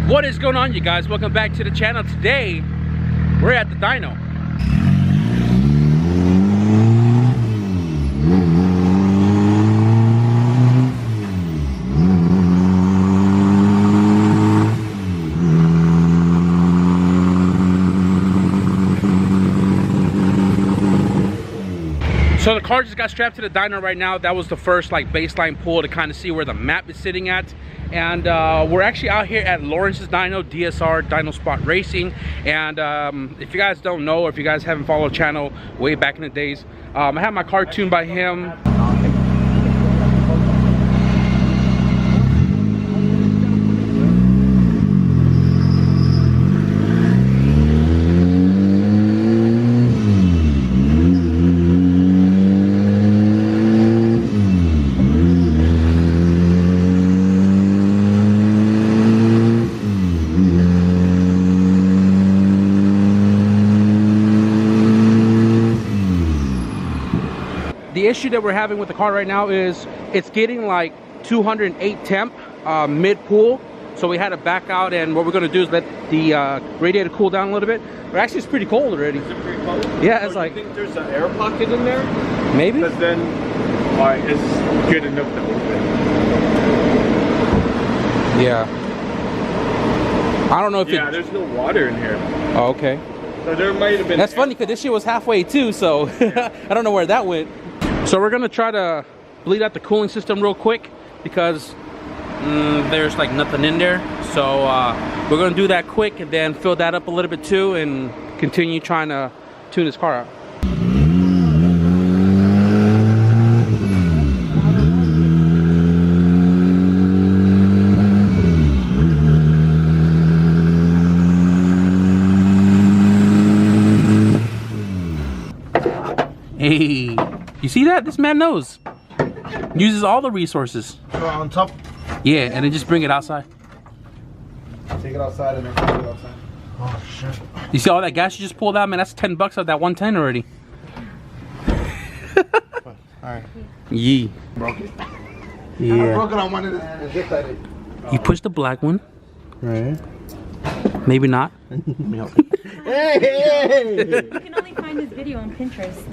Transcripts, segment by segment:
What is going on, you guys? Welcome back to the channel. Today we're at the dyno. So the car just got strapped to the dyno right now. That was the first like baseline pull to kind of see where the map is sitting at. And we're actually out here at Lawrence's dyno, DSR, Dyno Spot Racing. And if you guys don't know, or if you guys haven't followed the channel way back in the days, I have my car tuned by him. The issue that we're having with the car right now is it's getting like 208 temp mid pull, so we had to back out, and what we're going to do is let the radiator cool down a little bit. But actually it's pretty cold already. Is it pretty cold? Yeah, it's like, you think there's an air pocket in there? Maybe. Because then it's good enough to open. Yeah, I don't know if there's no water in here. Oh, okay. So there might have been. That's funny because this shit was halfway too, so yeah. I don't know where that went. So we're gonna try to bleed out the cooling system real quick because there's like nothing in there. So we're gonna do that quick and then fill that up a little bit too and continue trying to tune this car out. Hey, you see that? This man knows. Uses all the resources. On top? Yeah, and then just bring it outside. Take it outside and then put it outside. Oh shit. You see all that gas you just pulled out, man? That's 10 bucks of that 110 already. Alright. Yee. Broke it? Yeah. I broke it on one of the. You push the black one. Right. Maybe not. Hey! You can only find this video on Pinterest.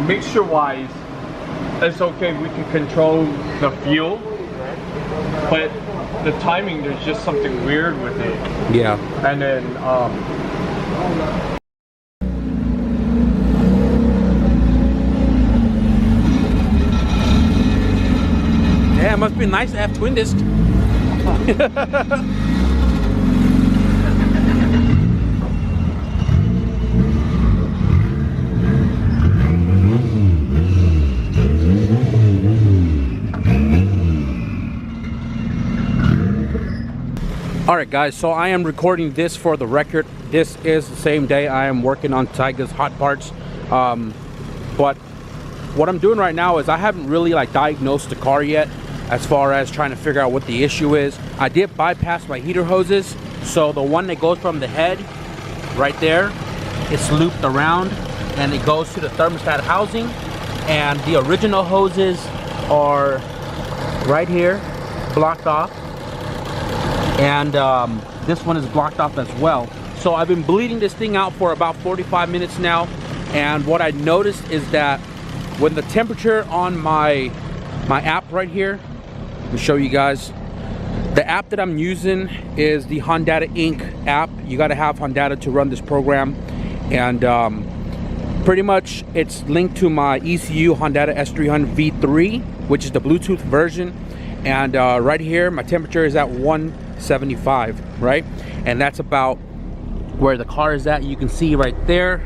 Mixture wise, it's okay, we can control the fuel, but the timing, there's just something weird with it. Yeah. And then Yeah, it must be nice to have twin disc. Alright guys, so I am recording this for the record. This is the same day I am working on Tyga's hot parts. But what I'm doing right now is I haven't really like diagnosed the car yet as far as trying to figure out what the issue is. I did bypass my heater hoses, so the one that goes from the head right there, it's looped around and it goes to the thermostat housing, and the original hoses are right here, blocked off. And this one is blocked off as well. So I've been bleeding this thing out for about 45 minutes now, and what I noticed is that when the temperature on my app right here, let me show you guys, the app that I'm using is the Hondata Inc. app. You got to have Hondata to run this program, and Pretty much it's linked to my ECU Honda S300 V3, which is the Bluetooth version. And right here, my temperature is at 175, right? And that's about where the car is at. You can see right there.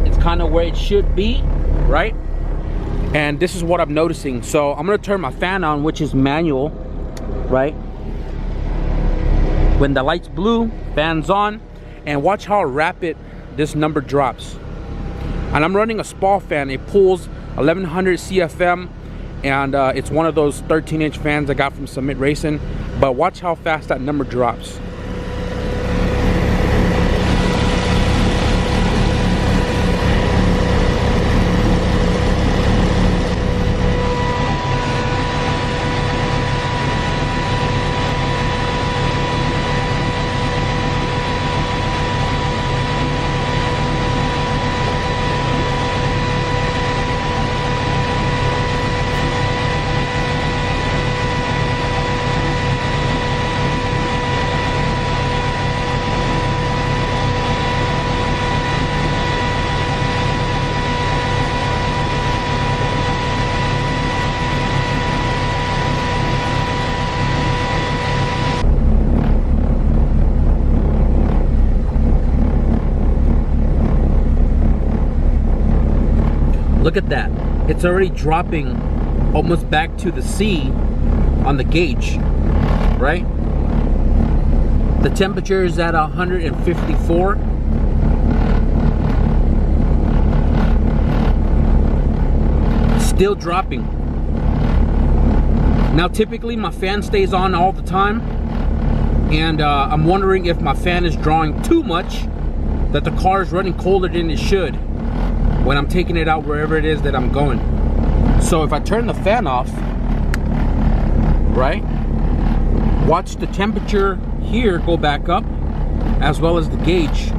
It's kind of where it should be, right? And this is what I'm noticing. So I'm gonna turn my fan on, which is manual, right? When the light's blue, fan's on, and watch how rapid this number drops. And I'm running a SPA fan. It pulls 1100 CFM, and it's one of those 13-inch fans I got from Summit Racing. But watch how fast that number drops. Look at that. It's already dropping almost back to the C on the gauge, right? The temperature is at 154. Still dropping. Now typically my fan stays on all the time, and I'm wondering if my fan is drawing too much, that the car is running colder than it should when I'm taking it out wherever it is that I'm going. So if I turn the fan off, right, watch the temperature here go back up, as well as the gauge.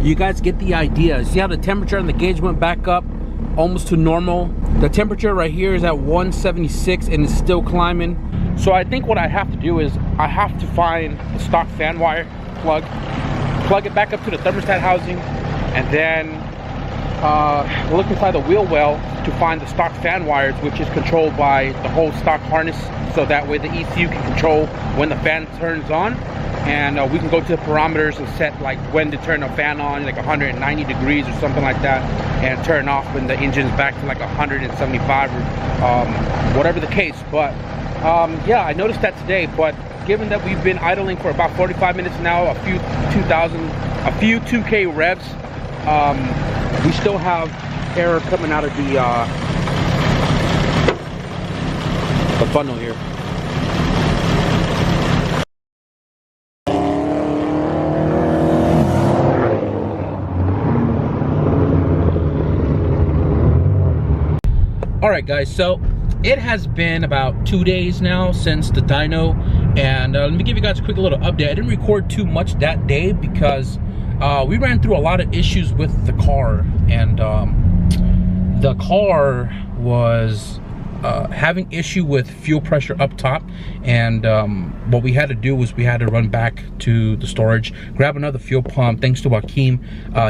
You guys get the idea. See how the temperature on the gauge went back up almost to normal? The temperature right here is at 176 and it's still climbing. So I think what I have to do is I have to find the stock fan wire plug it back up to the thermostat housing, and then look inside the wheel well to find the stock fan wires, which is controlled by the whole stock harness, so that way the ECU can control when the fan turns on. And we can go to the parameters and set like when to turn the fan on, like 190 degrees or something like that, and turn off when the engine's back to like 175 or whatever the case. But yeah, I noticed that today. But given that we've been idling for about 45 minutes now, a few 2K revs, we still have air coming out of the funnel here. Alright guys, so it has been about 2 days now since the dyno, and let me give you guys a quick little update. I didn't record too much that day because we ran through a lot of issues with the car, and the car was having issue with fuel pressure up top, and what we had to do was we had to run back to the storage, grab another fuel pump. Thanks to Joaquin,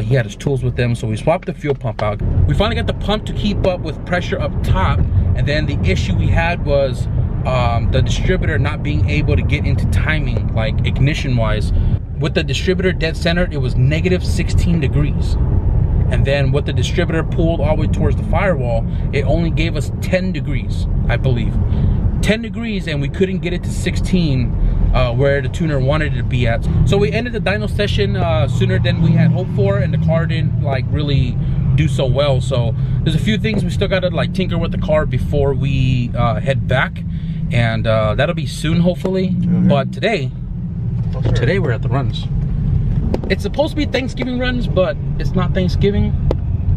he had his tools with him, so we swapped the fuel pump out. We finally got the pump to keep up with pressure up top, and then the issue we had was the distributor not being able to get into timing, like ignition wise. With the distributor dead centered, it was negative 16 degrees. And then with the distributor pulled all the way towards the firewall, it only gave us 10 degrees, I believe. 10 degrees, and we couldn't get it to 16 where the tuner wanted it to be at. So we ended the dyno session sooner than we had hoped for, and the car didn't like really do so well. So there's a few things we still gotta like tinker with the car before we head back. and that'll be soon, hopefully. But today we're at the runs. It's supposed to be Thanksgiving runs, but it's not Thanksgiving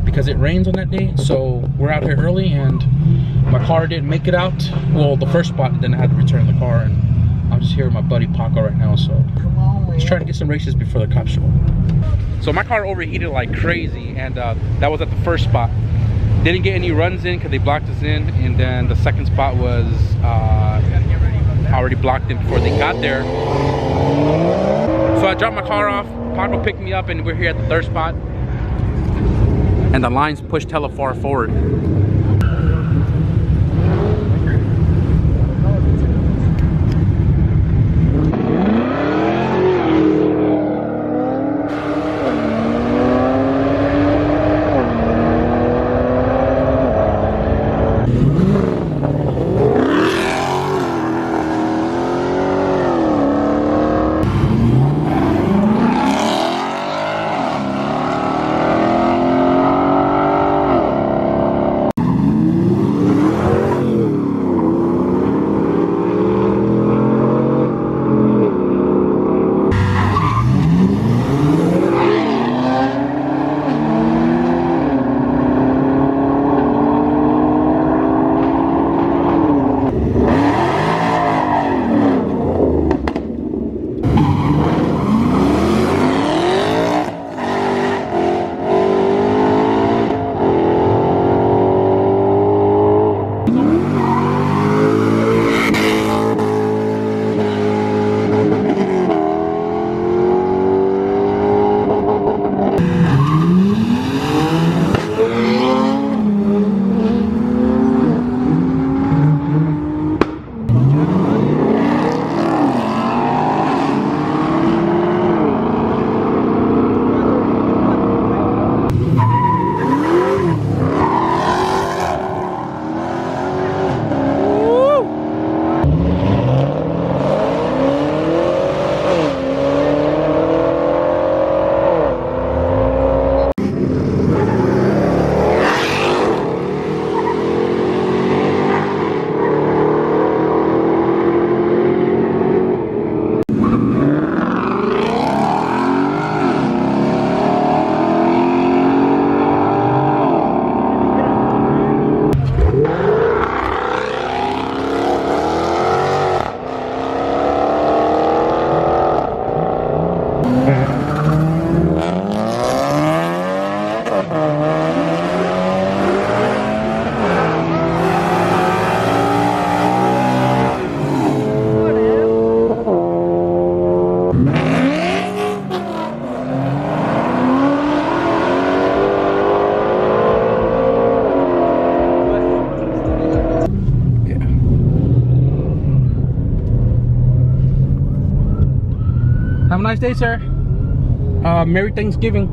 because it rains on that day. So we're out here early, and my car didn't make it out. Well, the first spot, then I had to return the car, and I'm just here with my buddy Paco right now. So let's try to get some races before the cops show up. So my car overheated like crazy, and that was at the first spot. Didn't get any runs in because they blocked us in, and then the second spot was already blocked in before they got there. So I dropped my car off, Paco picked me up, and we're here at the third spot. And the line's pushed hella far forward. Have a nice day, sir. Merry Thanksgiving.